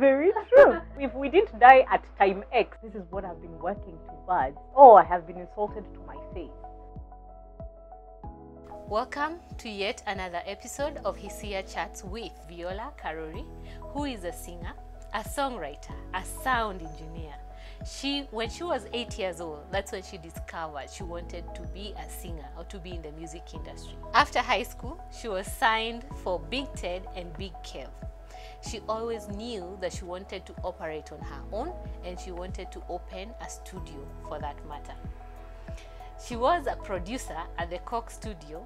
very true. If we didn't die at time X, this is what I've been working towards. Oh, I have been insulted to my face. Welcome to yet another episode of Hisia Chats with Viola Karuri, who is a singer, a songwriter, a sound engineer. When she was 8 years old, that's when she discovered she wanted to be a singer or to be in the music industry. After high school, she was signed for Big Ted and Big Kev. She always knew that she wanted to operate on her own and she wanted to open a studio for that matter. She was a producer at the Coke studio,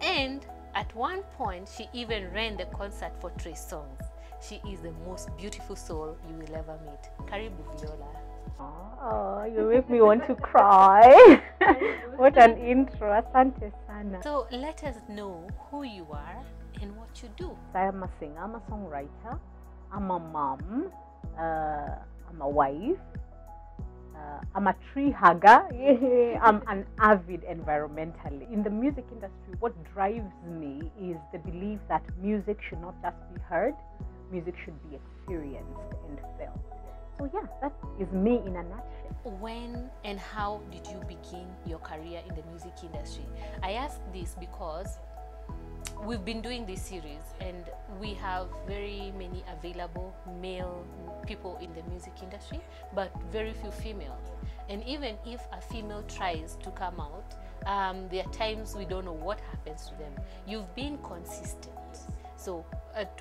and at one point she even ran the concert for Trey Songs. She is the most beautiful soul you will ever meet. Karibu Viola. Oh, you make me want to cry. What an intro. Asante sana. So let us know who you are and what you do. I am a singer, I'm a songwriter, I'm a mom, I'm a wife, I'm a tree hugger, I'm an avid environmentalist. In the music industry, what drives me is the belief that music should not just be heard, music should be experienced and felt. So yeah, that is me in a nutshell. When and how did you begin your career in the music industry? I ask this because we've been doing this series and we have very many available male people in the music industry, but very few females. And even if a female tries to come out, there are times we don't know what happens to them. You've been consistent. So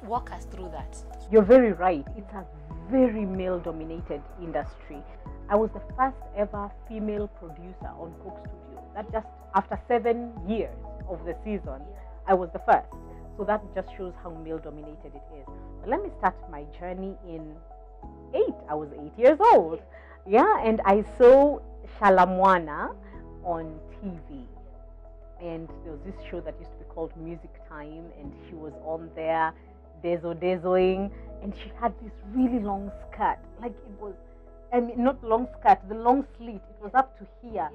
walk us through that. You're very right. It's a very male-dominated industry. I was the first ever female producer on Coke Studio. That just after 7 years of the season, I was the first. So that just shows how male-dominated it is. But let me start my journey in 8. I was 8 years old. Yeah, and I saw Shalamwana on TV. And there was this show that used to be called Music Time, and she was on there, dezoing, and she had this really long skirt. Like it was, I mean, not long skirt, the long slit. It was up to here.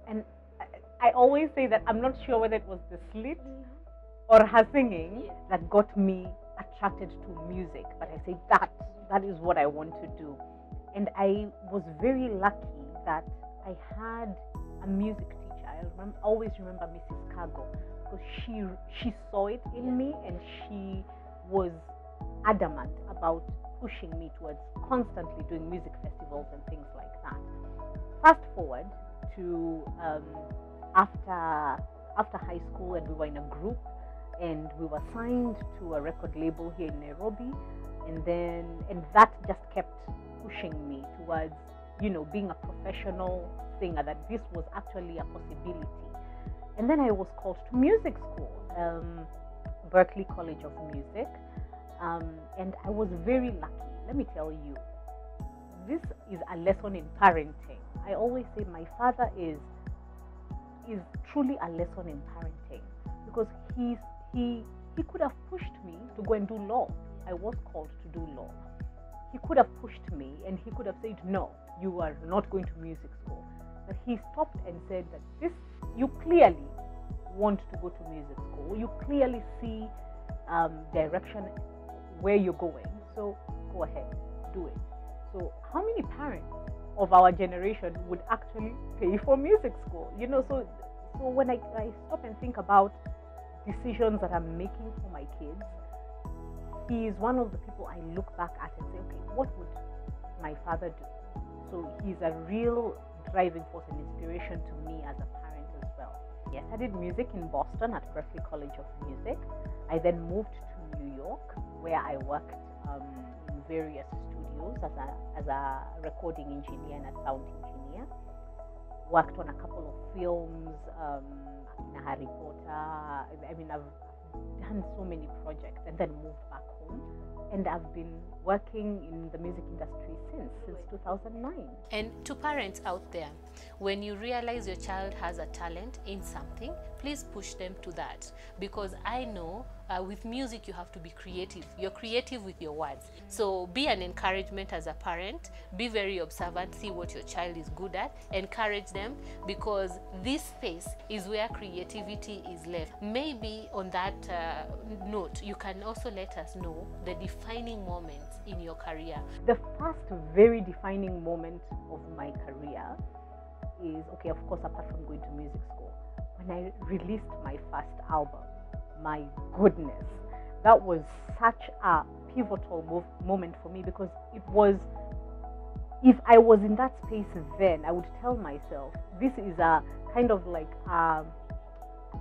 And I always say that I'm not sure whether it was the slit or her singing that got me attracted to music. But I say that is what I want to do. And I was very lucky that I had a music teacher. I always remember Mrs. Cargo, because she saw it in me and she was adamant about pushing me towards constantly doing music festivals and things like that. Fast forward to after high school, and we were in a group and we were signed to a record label here in Nairobi, and that just kept pushing me towards, being a professional singer, that this was actually a possibility. And then I was called to music school, Berklee College of Music, and I was very lucky. Let me tell you, this is a lesson in parenting. I always say my father is truly a lesson in parenting, because he could have pushed me to go and do law. I was called to do law. He could have pushed me and he could have said, no, you are not going to music school. But he stopped and said that you clearly want to go to music school. You clearly see direction where you're going. So go ahead, do it. So how many parents of our generation would actually pay for music school? So when I stop and think about decisions that I'm making for my kids, he is one of the people I look back at and say, okay, what would my father do? So he's a real driving force and inspiration to me as a parent as well. Yes, I did music in Boston at Berklee College of Music. I then moved to New York, where I worked in various studios as a recording engineer and a sound engineer. Worked on a couple of films, Harry Potter. I've done so many projects, and then moved back home. And I've been working in the music industry since 2009. And to parents out there, when you realize your child has a talent in something, please push them to that. Because I know with music you have to be creative. You're creative with your words. So be an encouragement as a parent. Be very observant. See what your child is good at. Encourage them, because this space is where creativity is left. Maybe on that note, you can also let us know the defining moments in your career? The first very defining moment of my career is, okay, of course, apart from going to music school, when I released my first album. My goodness, that was such a pivotal moment for me, because it was, if I was in that space then, I would tell myself, this is a kind of like a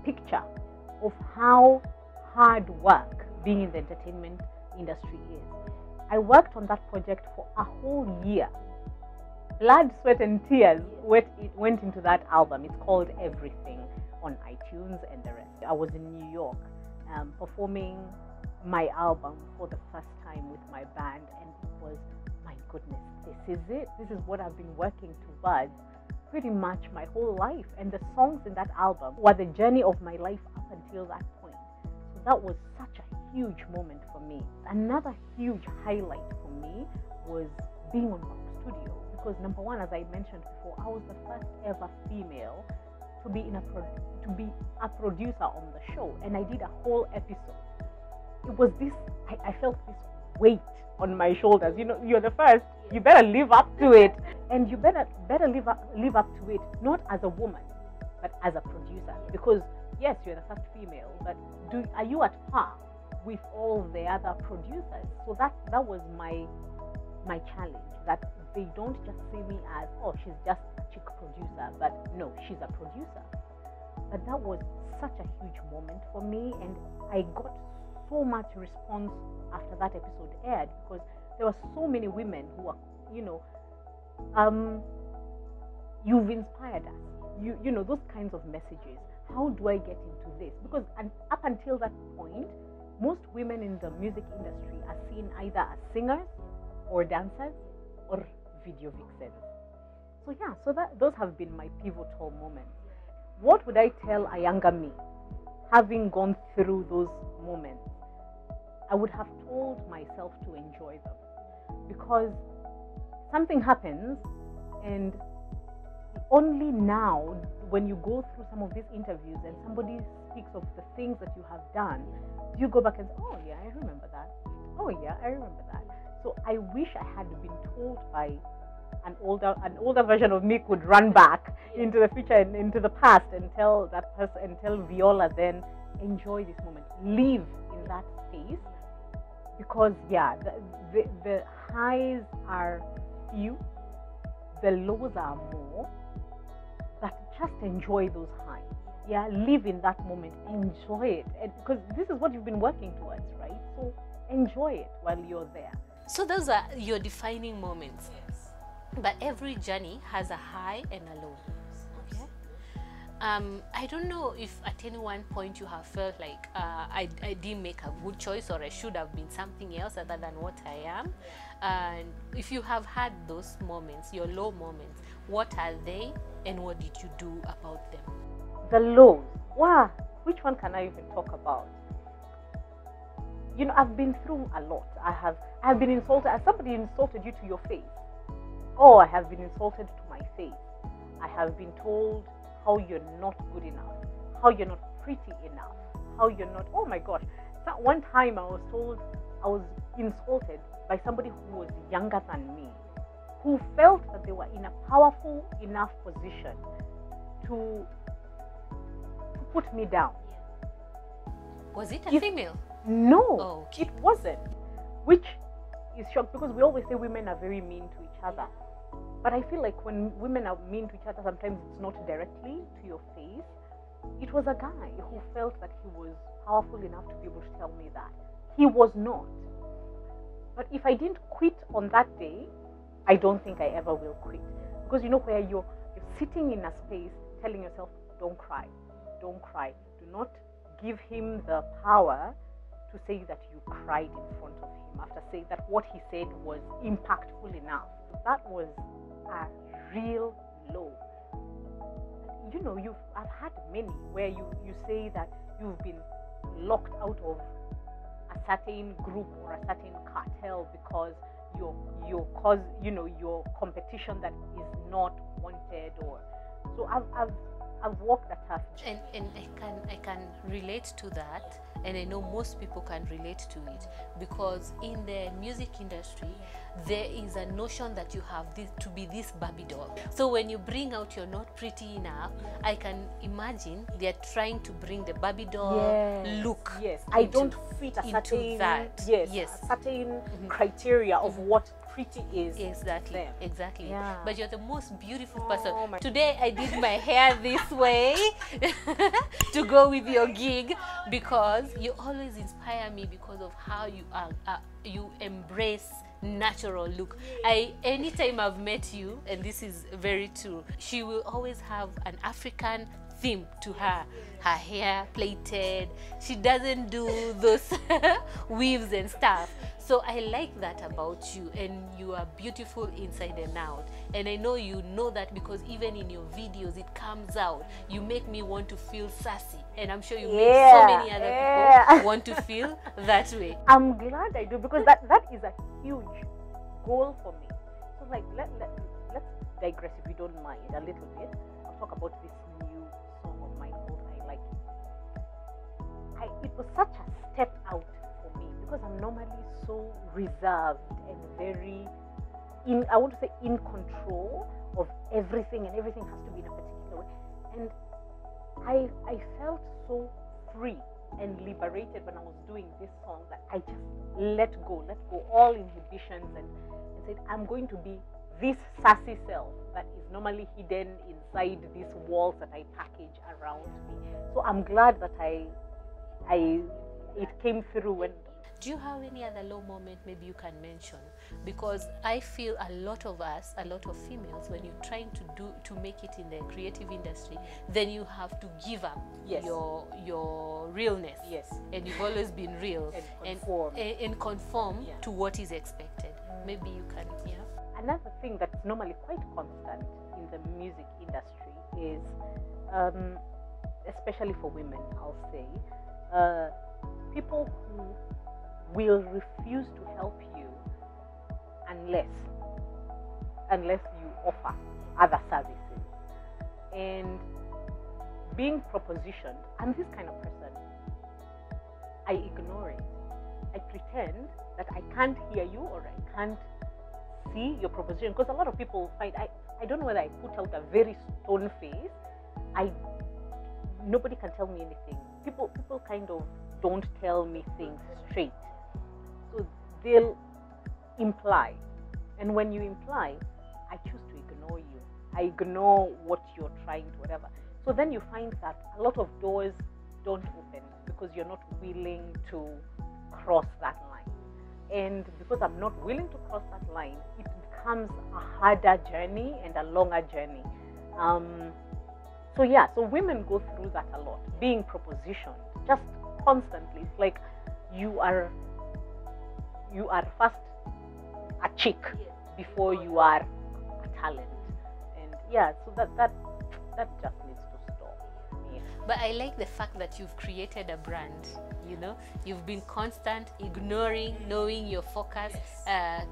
picture of how hard work being in the entertainment industry is. I worked on that project for a whole year. Blood, sweat, and tears went into that album. It's called Everything, on iTunes and the rest. I was in New York performing my album for the first time with my band, and it was, my goodness, this is it. This is what I've been working towards pretty much my whole life. And the songs in that album were the journey of my life up until that point. So that was such a huge moment for me. Another huge highlight for me was being on Cook Studio, because number one, as I mentioned before, I was the first ever female to be a producer on the show, and I did a whole episode. It was this, I felt this weight on my shoulders. You know, you're the first, you better live up to it, and you better live up to it, not as a woman, but as a producer. Because yes, you're the first female, but are you at par with all the other producers? So that was my challenge, that they don't just see me as, oh, she's just a chick producer, but no, she's a producer. But that was such a huge moment for me, and I got so much response after that episode aired, because there were so many women who were, you've inspired us, you know, those kinds of messages. How do I get into this? Because up until that point, most women in the music industry are seen either as singers or dancers or video vixens. So yeah, those have been my pivotal moments. What would I tell a younger me, having gone through those moments? I would have told myself to enjoy them, because something happens, and only now, when you go through some of these interviews and somebody speaks of the things that you have done, you go back and say, oh yeah, I remember that. Oh yeah, I remember that. So I wish I had been told by an older version of me could run back into the future and into the past and tell that person, and tell Viola then, enjoy this moment, live in that space, because yeah, the highs are few, the lows are more, but just enjoy those highs. Yeah, live in that moment, enjoy it, and because this is what you've been working towards, right? So enjoy it while you're there. So those are your defining moments. Yes. But every journey has a high and a low. Okay. I don't know if at any one point you have felt like I didn't make a good choice, or I should have been something else other than what I am. And if you have had those moments, your low moments, what are they, and what did you do about them? The lows. Wow, which one can I even talk about? You know, I've been through a lot. I have been insulted. Has somebody insulted you to your face? Oh, I have been insulted to my face. I have been told how you're not good enough, how you're not pretty enough, how you're not, oh my gosh. So one time I was insulted by somebody who was younger than me, who felt that they were in a powerful enough position to put me down. Was it a female? No, oh, okay. It wasn't. Which is shocked, because we always say women are very mean to each other. But I feel like when women are mean to each other, sometimes it's not directly to your face. It was a guy who felt that he was powerful enough to be able to tell me that. He was not. But if I didn't quit on that day, I don't think I ever will quit. Because you know, where you're sitting in a space telling yourself, don't cry, don't cry. Do not give him the power to say that you cried in front of him, after saying that what he said was impactful enough. That was a real low. You know, I've had many where you say that you've been locked out of a certain group or a certain cartel because your competition that is not wanted, or so I've I've walked a tough journey. And I can relate to that, and I know most people can relate to it, because in the music industry there is a notion that you have this, to be this Barbie doll. So when you bring out you're not pretty enough, I can imagine they're trying to bring the Barbie doll look. Yes, I don't fit a into certain that. Yes, a certain criteria of what pretty is. Exactly, them. exactly. Yeah. But you're the most beautiful person. Oh my- Today I did my hair this way to go with your gig, because you always inspire me because of how you are. You embrace natural look. Anytime I've met you, and this is very true, she will always have an African theme to her. Her hair plaited. She doesn't do those weaves and stuff. So I like that about you, and you are beautiful inside and out. And I know you know that, because even in your videos it comes out. You make me want to feel sassy, and I'm sure you make so many other people want to feel that way. I'm glad I do, because that is a huge goal for me. So like let's digress, if you don't mind, a little bit. I'll talk about this new song of mine called I Like It. It was such a step out for me, because I'm normally so reserved and very I want to say in control of everything, and everything has to be in a particular way. And I felt so free and liberated when I was doing this song, that I just let go all inhibitions, and said, I'm going to be this sassy self that is normally hidden inside these walls that I package around me. So I'm glad that it came through. And do you have any other low moment maybe you can mention? Because I feel a lot of us, a lot of females, when you're trying to make it in the creative industry, then you have to give up your realness. Yes. And you've always been real and conform to what is expected. Maybe you can, Another thing that's normally quite constant in the music industry is, especially for women, I'll say, people who will refuse to help you unless you offer other services. And being propositioned, I'm this kind of person. I ignore it. I pretend that I can't hear you, or I can't see your proposition, because a lot of people find I don't know whether I put out a very stone face. Nobody can tell me anything. People kind of don't tell me things straight. So they'll imply. And when you imply, I choose to ignore you. I ignore what you're trying to, whatever. So then you find that a lot of doors don't open, because you're not willing to cross that line. And because I'm not willing to cross that line, it becomes a harder journey and a longer journey. So women go through that a lot, being propositioned just constantly. It's like you are first a chick before you are a talent. And so that just needs to stop. But I like the fact that you've created a brand. You've been constant, ignoring, knowing your focus,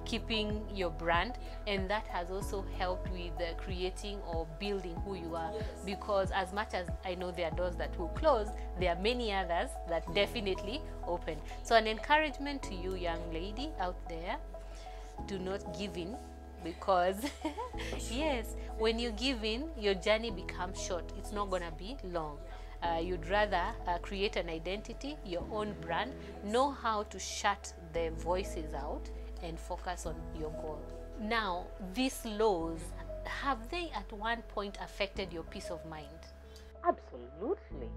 keeping your brand, and that has also helped with creating or building who you are. Because as much as I know there are doors that will close, there are many others that definitely open. So an encouragement to you, young lady out there, do not give in, because yes, when you give in, your journey becomes short. It's not gonna be long. You'd rather create an identity, your own brand, know how to shut the voices out, and focus on your goal. Now, these laws, have they at one point affected your peace of mind? Absolutely.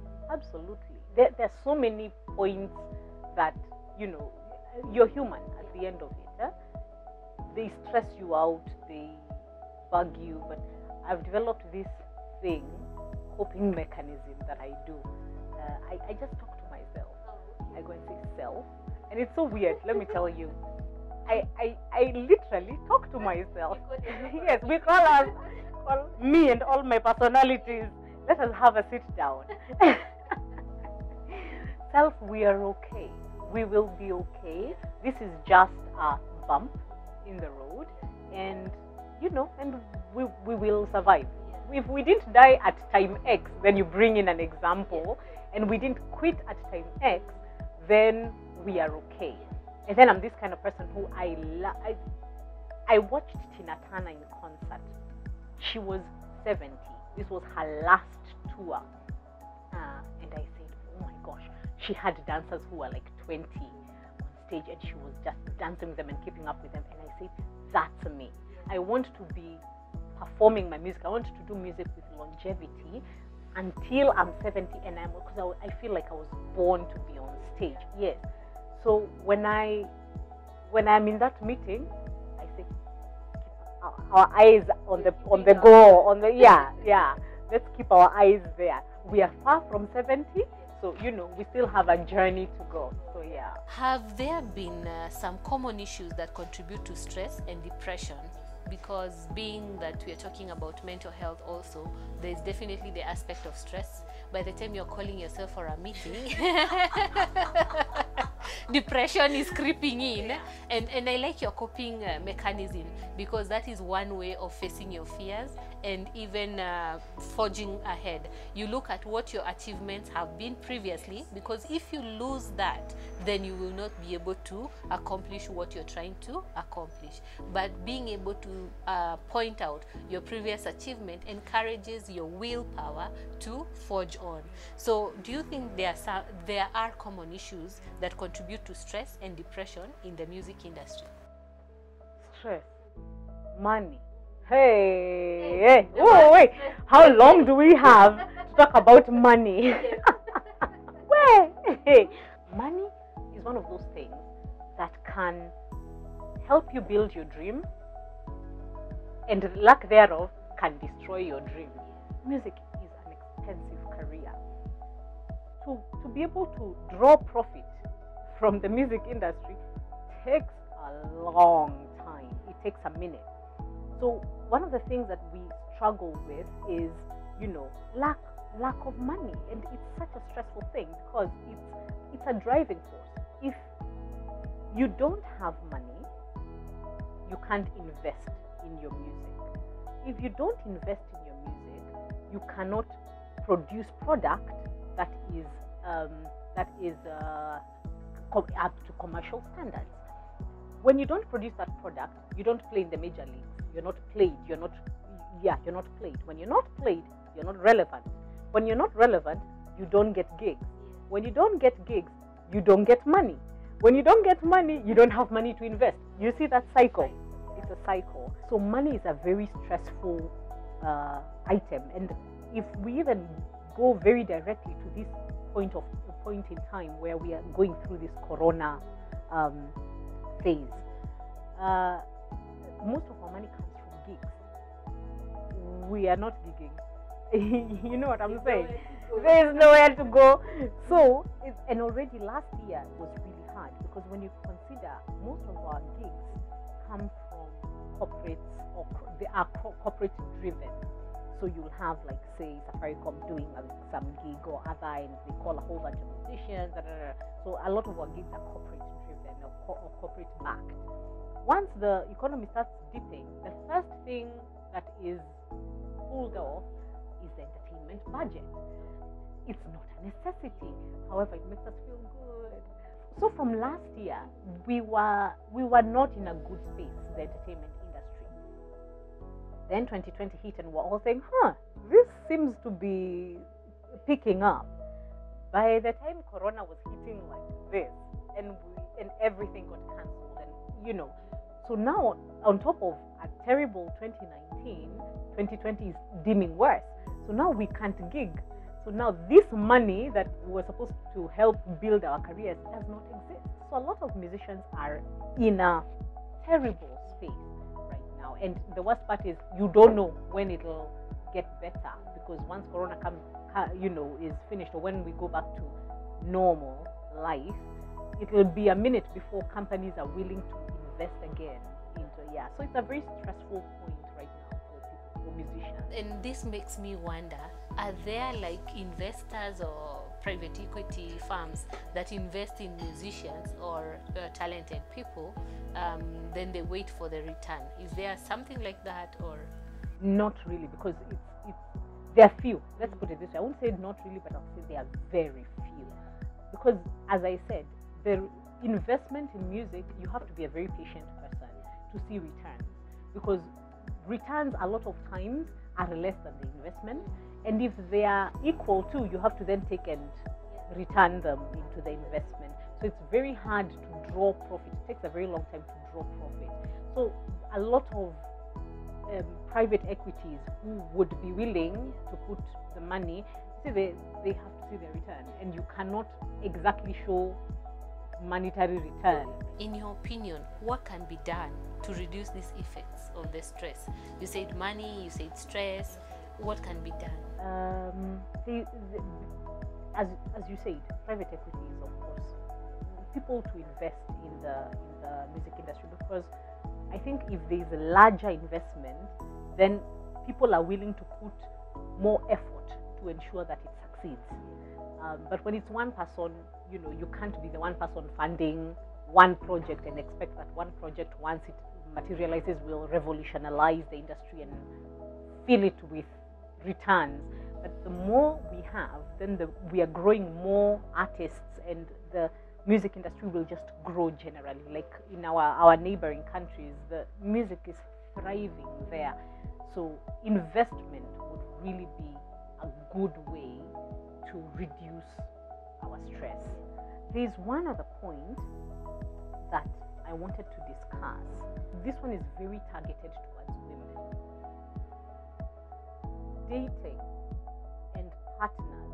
There's so many points that, you're human at the end of it. They stress you out, they bug you, but I've developed this thing, coping mechanism that I do. I just talk to myself. I go and say self, and it's so weird, let me tell you. I literally talk to myself. Yes, we call me and all my personalities. Let us have a sit down. Self, we are okay. We will be okay. This is just a bump in the road, and and we will survive. if we didn't die at time X, then you bring in an example, and we didn't quit at time X, then we are okay. And then I'm this kind of person who I watched Tina Turner in concert. She was 70. This was her last tour. And I said, oh my gosh, she had dancers who were like 20 on stage, and she was just dancing with them and keeping up with them. And I said, that's me. I want to be performing my music. I want to do music with longevity until I'm 70, and because I feel like I was born to be on stage. Yes. So when I'm in that meeting, I say, keep our eyes on the goal, let's keep our eyes there. We are far from 70, so we still have a journey to go. So yeah. Have there been some common issues that contribute to stress and depression? Because being that we are talking about mental health also, there's definitely the aspect of stress. By the time you're calling yourself for a meeting, depression is creeping in. And I like your coping mechanism, because that is one way of facing your fears and even forging ahead. You look at what your achievements have been previously, because if you lose that, then you will not be able to accomplish what you're trying to accomplish. But being able to point out your previous achievement encourages your willpower to forge on. So do you think there are common issues that contribute to stress and depression in the music industry? Stress, money. Hey. Oh wait, how long do we have to talk about money? Hey, money is one of those things that can help you build your dream, and lack thereof can destroy your dream. Music is an expensive career. To be able to draw profit from the music industry takes a long time. It takes a minute. So one of the things that we struggle with is, lack of money, and it's such a stressful thing because it's a driving force. If you don't have money, you can't invest in your music. If you don't invest in your music, you cannot produce product that is up to commercial standards. When you don't produce that product, you don't play in the major leagues. You're not played. You're not played. When you're not played, you're not relevant. When you're not relevant, you don't get gigs. When you don't get gigs, you don't get money. When you don't get money, you don't have money to invest. You see that cycle? It's a cycle. So money is a very stressful item. And if we even go very directly to this point in time where we are going through this corona phase, most of our money comes from gigs. We are not gigging. You know what I'm saying? There is nowhere to go. So, and already last year was really hard, because when you consider most of our gigs come from corporates, or they are corporate driven. So you'll have, like, say, Safaricom doing some gig or other, and they call a whole bunch of musicians. So a lot of our gigs are corporate driven or corporate backed. Once the economy starts dipping, the first thing that is pulled off is the entertainment budget. It's not a necessity. However, it makes us feel good. So from last year, we were not in a good space, the entertainment industry. Then 2020 hit, and we're all saying, this seems to be picking up. By the time Corona was hitting like this, and everything got cancelled, and so now on top of a terrible 2019, 2020 is deeming worse. So now we can't gig. So now this money that we were supposed to help build our careers does not exist. So a lot of musicians are in a terrible space right now. And the worst part is you don't know when it'll get better, because once Corona is finished, or when we go back to normal life, it will be a minute before companies are willing to invest again into. So it's a very stressful point right now for musicians. And this makes me wonder, are there like investors or private equity firms that invest in musicians or talented people, then they wait for the return? Is there something like that? Or not really, because there are few. Let's put it this way. I won't say not really, but I'll say they are very few. Because, as I said, the investment in music, you have to be a very patient person to see returns. Because returns a lot of times are less than the investment. And if they are equal to, you have to then take and return them into the investment. So it's very hard to draw profit. It takes a very long time to draw profit. So a lot of private equities who would be willing to put the money, see, they have to see their return, and you cannot exactly show monetary return. In your opinion, what can be done to reduce these effects of the stress? You said money, you said stress. What can be done? As you said, private equities, of course, people to invest in the music industry, because I think if there is a larger investment, then people are willing to put more effort to ensure that it succeeds. But when it's one person, you can't be the one person funding one project and expect that one project, once it materializes, will revolutionize the industry and fill it with returns. But the more we have, then we are growing more artists, and the music industry will just grow generally. Like in our neighboring countries, the music is thriving there. So investment would really be a good way to reduce our stress. There's one other point that I wanted to discuss. This one is very targeted towards women. Dating and partners.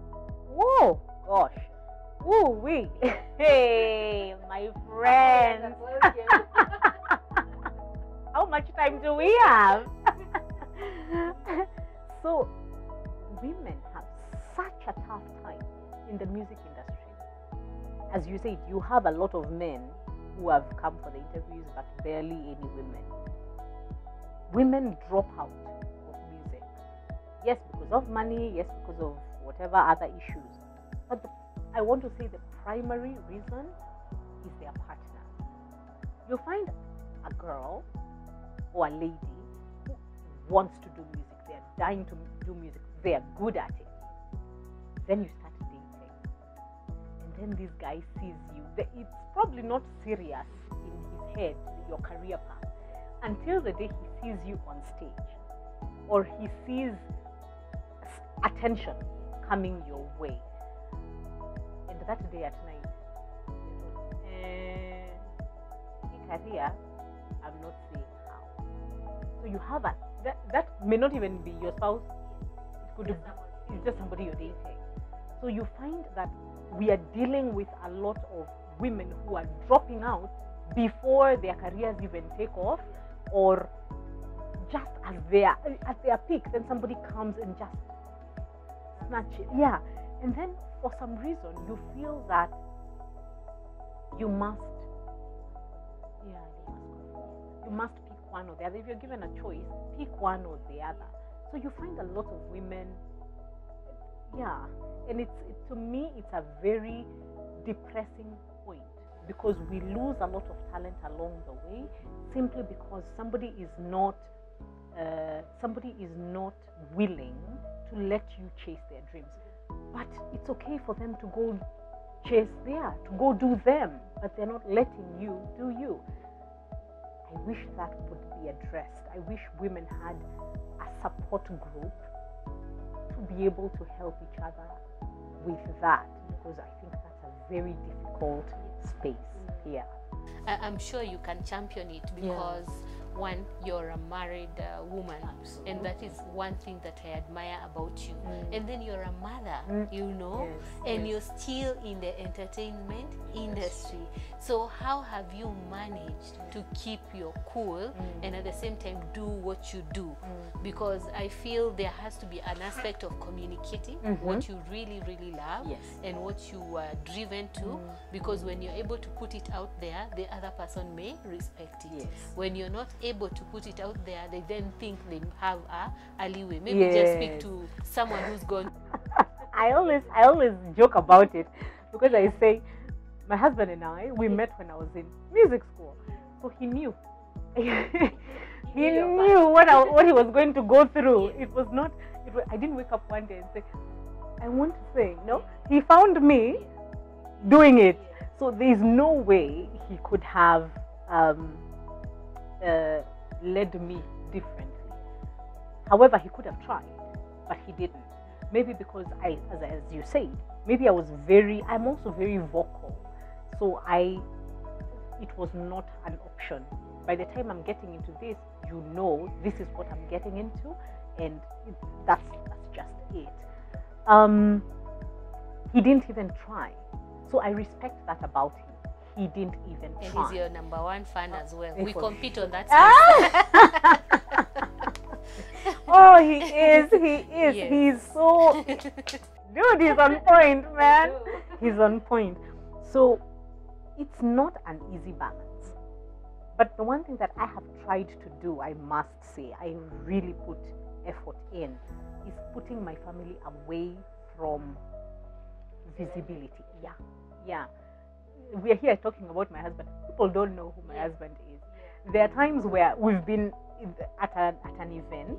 Whoa, gosh. Ooh, wee. Hey, my friends. How much time do we have? So, women have such a tough time in the music industry. As you said, you have a lot of men who have come for the interviews, but barely any women. Women drop out of music. Yes, because of money, yes, because of whatever other issues. But I want to say the primary reason is their partner. You'll find a girl or a lady who wants to do music. They are dying to do music. They are good at it. Then you start dating. And then this guy sees you. It's probably not serious in his head, your career path, until the day he sees you on stage or he sees attention coming your way. And that day at night, career, I'm not seeing how. So you have that may not even be your spouse. It's just somebody you're dating. So you find that we are dealing with a lot of women who are dropping out before their careers even take off, or just as they are at their peak, then somebody comes and just snatch it. Yeah. And then for some reason you feel that you must pick one or the other. If you're given a choice, pick one or the other. So you find a lot of women, and to me it's a very depressing point, because we lose a lot of talent along the way simply because somebody is not willing to let you chase their dreams. But it's okay for them to go chase to go do them, but they're not letting you do you. I wish that would be addressed. I wish women had a support group to be able to help each other with that, because I think that's a very difficult space here. I'm sure you can champion it, because one, you're a married woman. Absolutely. And that is one thing that I admire about you. And then you're a mother, and you're still in the entertainment industry. So how have you managed to keep your cool and at the same time do what you do? Because I feel there has to be an aspect of communicating what you really, really love and what you are driven to, because when you're able to put it out there, the other person may respect it. When you're not able to put it out there, they then think they have a leeway. Maybe just speak to someone who's gone. I always joke about it, because I say my husband and I, we met when I was in music school, so he knew. He knew what he was going to go through. It was I didn't wake up one day and say, I want to sing. No, he found me doing it. So there's no way he could have led me differently. However, he could have tried, but he didn't. Maybe because as you said, maybe I'm also very vocal. So it was not an option. By the time I'm getting into this, this is what I'm getting into, and that's just it. He didn't even try. So I respect that about him. He didn't even try. And he's your number one fan as well. We compete on that space. Oh, he is. Yes. He's so... Dude, he's on point, man. He's on point. So it's not an easy balance. But the one thing that I have tried to do, I must say, I really put effort in, is putting my family away from visibility. Yeah. We are here talking about my husband. People don't know who my husband is. There are times where we've been at an event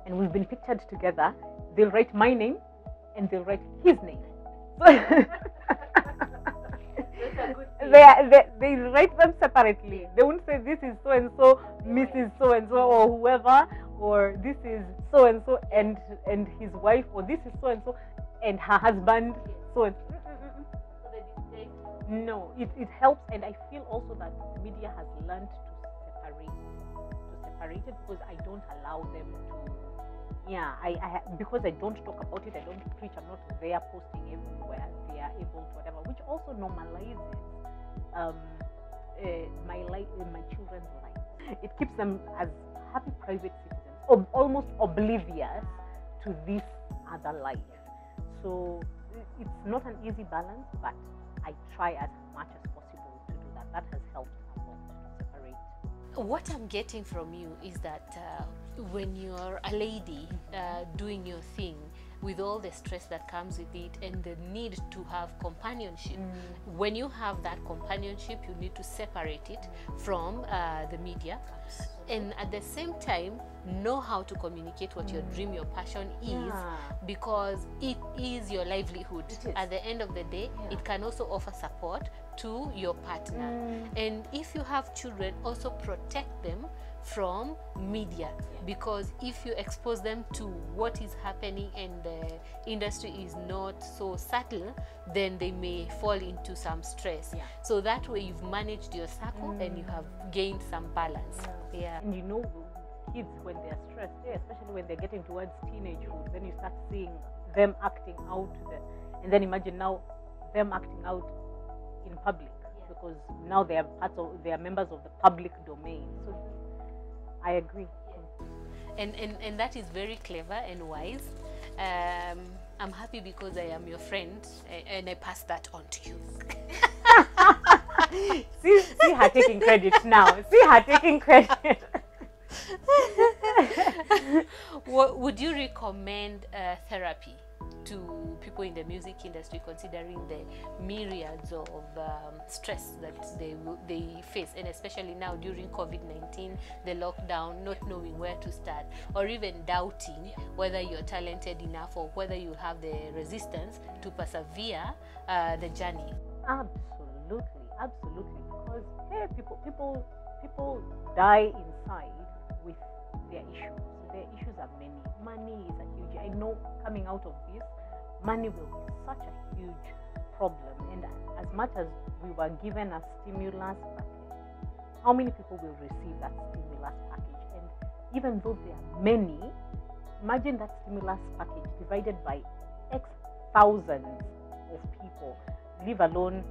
and we've been pictured together. They'll write my name and they'll write his name. They write them separately. They won't say this is so and so, Mrs. so and so, or whoever, or this is so and so and his wife, or this is so and so and her husband. So and no, it helps, and I feel also that media has learned to separate it, because I don't allow them to. Because I don't talk about it, I don't preach, I'm not there posting everywhere. They are able to whatever, which also normalizes my children's life. It keeps them as happy private citizens, almost oblivious to this other life. So it's not an easy balance, but I try as much as possible to do that. That has helped a lot to separate. What I'm getting from you is that when you're a lady doing your thing, with all the stress that comes with it and the need to have companionship, when you have that companionship, you need to separate it from the media, and at the same time know how to communicate what your dream, your passion is, because it is your livelihood. At the end of the day, it can also offer support to your partner. And if you have children, also protect them from media, because if you expose them to what is happening and the industry is not so subtle, then they may fall into some stress. So that way you've managed your circle and you have gained some balance. And kids, when they're stressed, especially when they're getting towards teenagehood, then you start seeing them acting out and then imagine now them acting out in public, because now they are members of the public domain. So I agree. And that is very clever and wise. I'm happy because I am your friend and I pass that on to you. see her taking credit now. See her taking credit. Would you recommend therapy to people in the music industry, considering the myriads of stress that they face, and especially now during COVID-19, the lockdown, not knowing where to start, or even doubting whether you're talented enough or whether you have the resistance to persevere the journey? Absolutely, because people die inside with their issues. Their issues are many. Money is a huge. I know coming out of this, money will be such a huge problem. And as much as we were given a stimulus package, how many people will receive that stimulus package? And even though there are many, imagine that stimulus package divided by X thousands of people, leave alone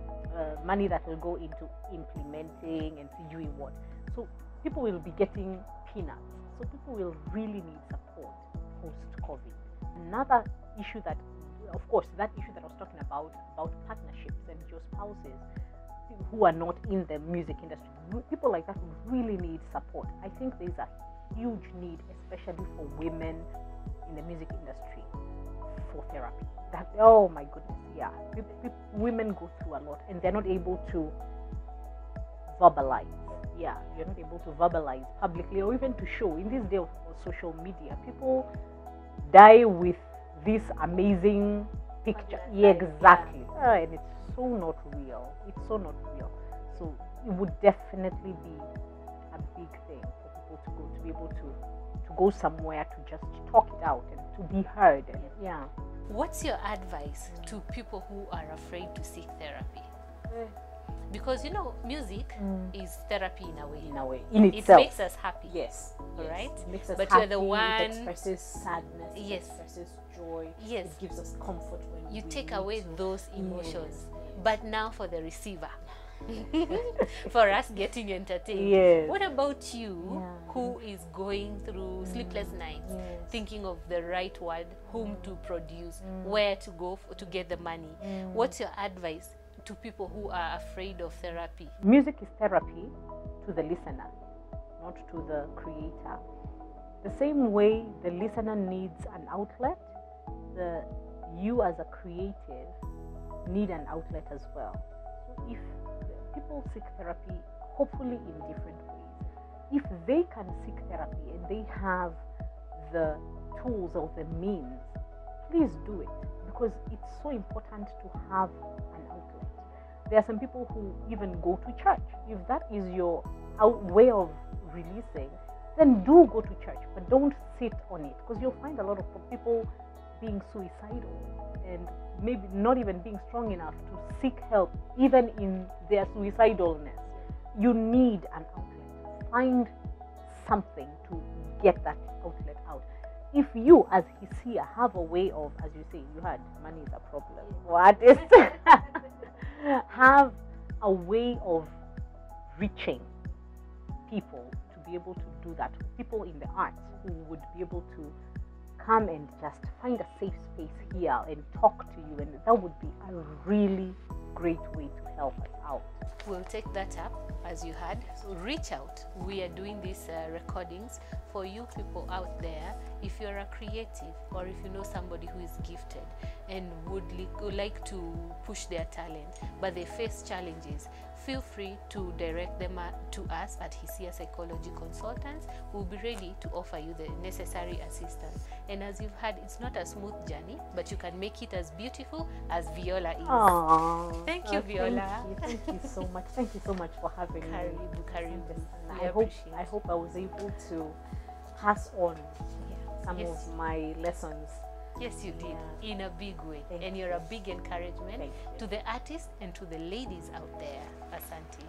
money that will go into implementing and doing what. So people will be getting peanuts. So people will really need support post-COVID. Another issue that, of course, that issue that I was talking about partnerships and your spouses who are not in the music industry, people like that really need support. I think there's a huge need, especially for women in the music industry, for therapy. Oh my goodness, women go through a lot and they're not able to verbalize. You're not able to verbalize publicly or even to show. In this day of social media, people die with this amazing picture. Yeah, exactly. And it's so not real. It's so not real. So it would definitely be a big thing for people to be able to go somewhere to just talk it out and to be heard. And yeah. What's your advice to people who are afraid to seek therapy? Because music is therapy in a way. In a way, in itself, it makes us happy. Yes, right. It makes us but happy. You're the one. It expresses sadness. Yes. It expresses joy. Yes. It gives us comfort when you we take need away to. those emotions. Yes. But now for the receiver, for us getting entertained. Yes. What about you, who is going through sleepless nights, thinking of the right word, whom to produce, where to go to get the money? What's your advice to people who are afraid of therapy? Music is therapy to the listener, not to the creator. The same way the listener needs an outlet, you as a creative need an outlet as well. So if people seek therapy, hopefully in different ways, if they can seek therapy and they have the tools or the means, please do it, because it's so important to have an outlet. There are some people who even go to church. If that is your way of releasing, then do go to church, but don't sit on it, because you'll find a lot of people being suicidal and maybe not even being strong enough to seek help even in their suicidalness. You need an outlet. Find something to get that outlet out. If you, as Hisia, have a way of, as you say, you had money is a problem. What is have a way of reaching people to be able to do that. People in the arts who would be able to come and just find a safe space here and talk to you, and that would be a really great way to help us out. We'll take that up as you had. So reach out. We are doing these recordings for you people out there. If you're a creative, or if you know somebody who is gifted and would like to push their talent, but they face challenges, feel free to direct them to us at Hisia Psychology Consultants. We'll be ready to offer you the necessary assistance. And as you've heard, it's not a smooth journey, but you can make it as beautiful as Viola is. Aww, thank you, Viola. Thank you so much. Thank you so much for having me. Karibu. I hope I was able to pass on some of my lessons. Yes, you did, in a big way. And you're a big encouragement to the artists and to the ladies out there. Asante.